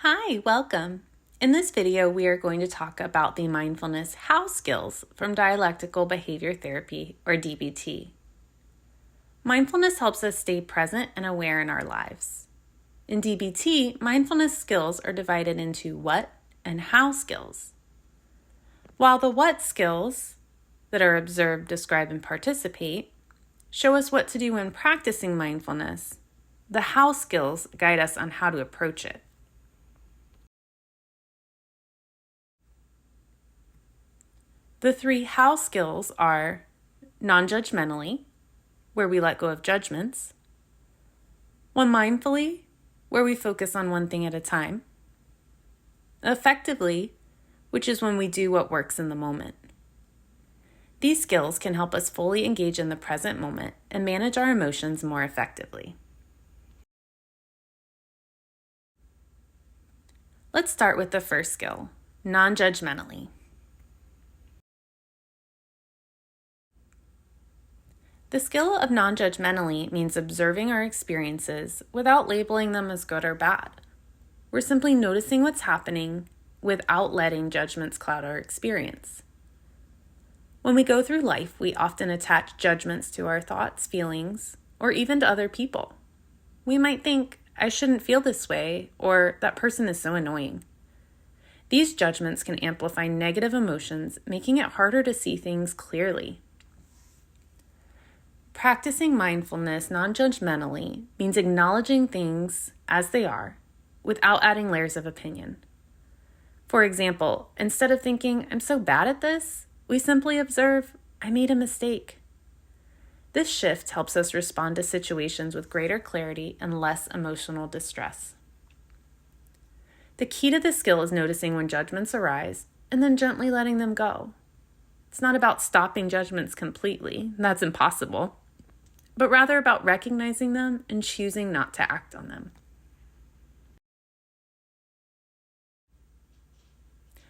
Hi, welcome. In this video, we are going to talk about the mindfulness how skills from dialectical behavior therapy, or DBT. Mindfulness helps us stay present and aware in our lives. In DBT, mindfulness skills are divided into what and how skills. While the what skills that are observed, describe, and participate show us what to do when practicing mindfulness, the how skills guide us on how to approach it. The three how skills are non-judgmentally, where we let go of judgments, one mindfully, where we focus on one thing at a time, effectively, which is when we do what works in the moment. These skills can help us fully engage in the present moment and manage our emotions more effectively. Let's start with the first skill, non-judgmentally. The skill of non-judgmentally means observing our experiences without labeling them as good or bad. We're simply noticing what's happening without letting judgments cloud our experience. When we go through life, we often attach judgments to our thoughts, feelings, or even to other people. We might think, I shouldn't feel this way, or that person is so annoying. These judgments can amplify negative emotions, making it harder to see things clearly. Practicing mindfulness non-judgmentally means acknowledging things as they are without adding layers of opinion. For example, instead of thinking, I'm so bad at this, we simply observe, I made a mistake. This shift helps us respond to situations with greater clarity and less emotional distress. The key to this skill is noticing when judgments arise and then gently letting them go. It's not about stopping judgments completely, that's impossible, but rather about recognizing them and choosing not to act on them.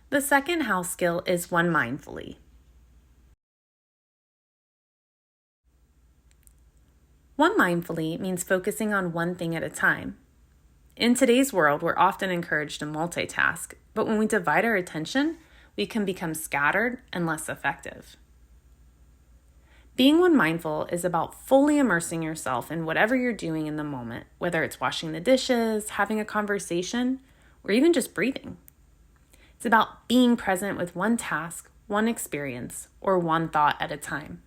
The second how skill is one mindfully. One mindfully means focusing on one thing at a time. In today's world, we're often encouraged to multitask, but when we divide our attention, we can become scattered and less effective. Being one mindful is about fully immersing yourself in whatever you're doing in the moment, whether it's washing the dishes, having a conversation, or even just breathing. It's about being present with one task, one experience, or one thought at a time.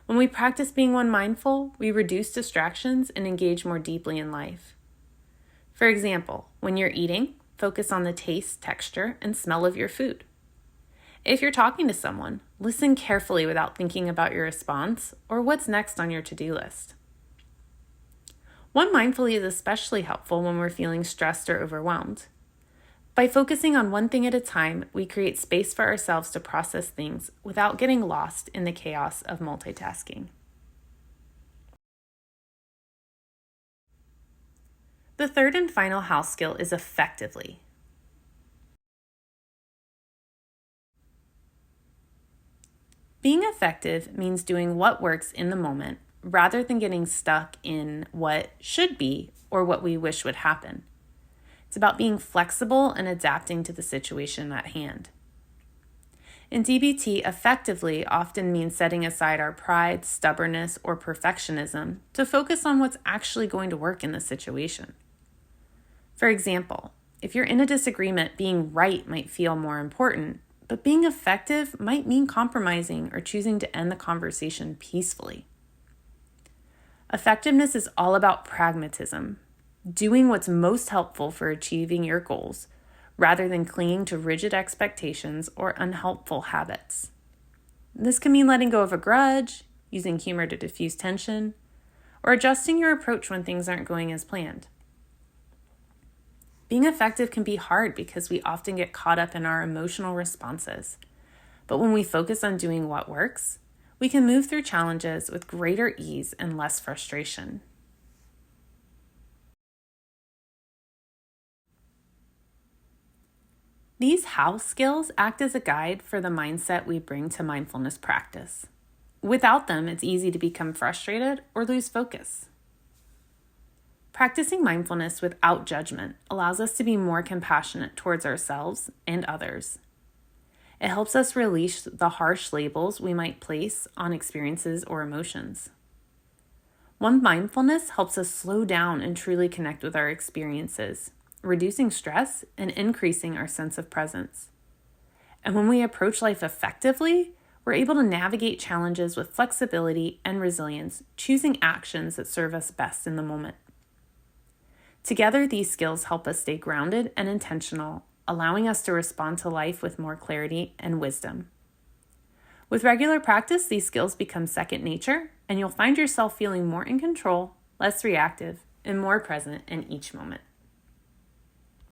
When we practice being one mindful, we reduce distractions and engage more deeply in life. For example, when you're eating, focus on the taste, texture, and smell of your food. If you're talking to someone, listen carefully without thinking about your response or what's next on your to-do list. One mindfully is especially helpful when we're feeling stressed or overwhelmed. By focusing on one thing at a time, we create space for ourselves to process things without getting lost in the chaos of multitasking. The third and final how skill is effectively. Being effective means doing what works in the moment rather than getting stuck in what should be or what we wish would happen. It's about being flexible and adapting to the situation at hand. In DBT, effectively often means setting aside our pride, stubbornness, or perfectionism to focus on what's actually going to work in the situation. For example, if you're in a disagreement, being right might feel more important, but being effective might mean compromising or choosing to end the conversation peacefully. Effectiveness is all about pragmatism, doing what's most helpful for achieving your goals, rather than clinging to rigid expectations or unhelpful habits. This can mean letting go of a grudge, using humor to diffuse tension, or adjusting your approach when things aren't going as planned. Being effective can be hard because we often get caught up in our emotional responses. But when we focus on doing what works, we can move through challenges with greater ease and less frustration. These how skills act as a guide for the mindset we bring to mindfulness practice. Without them, it's easy to become frustrated or lose focus. Practicing mindfulness without judgment allows us to be more compassionate towards ourselves and others. It helps us release the harsh labels we might place on experiences or emotions. One mindfulness helps us slow down and truly connect with our experiences, reducing stress and increasing our sense of presence. And when we approach life effectively, we're able to navigate challenges with flexibility and resilience, choosing actions that serve us best in the moment. Together, these skills help us stay grounded and intentional, allowing us to respond to life with more clarity and wisdom. With regular practice, these skills become second nature, and you'll find yourself feeling more in control, less reactive, and more present in each moment.